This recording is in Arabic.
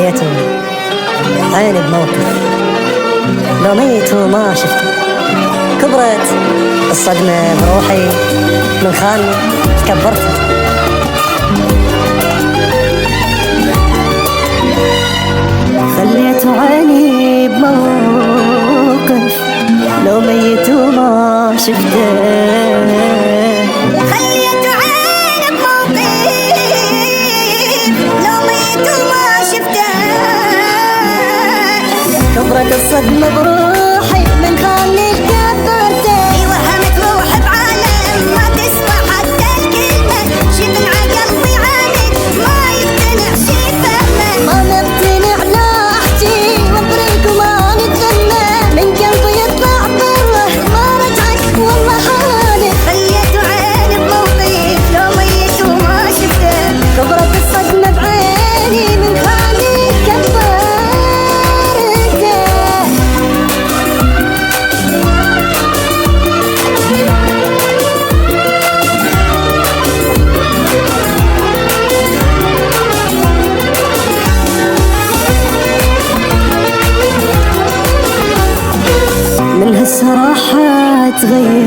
خليته عيني بموقف لو ميت وما شفته. كبرت الصدمة بروحي من خاني كبرته. خليته عيني بموقف لو ميت وما شفته. خليته عيني بموقف لو ميت وما شفته. كبرت الصدمة بروحي من خاني كبرته. وهمت روحي بعالم ما تسمع حتى الكلمة. شفنا قلبي عامد ما يقتنع شي فهمه. ما نقتنع لا احكي وابريك وما نتغنى. من قلبي يطلع بره ما رجعك والله حالي. خليته عيني بموقف لو ميت وما شفته. كبرت الصدمة بعيني من خاني كبرته. من هالصراحة تغير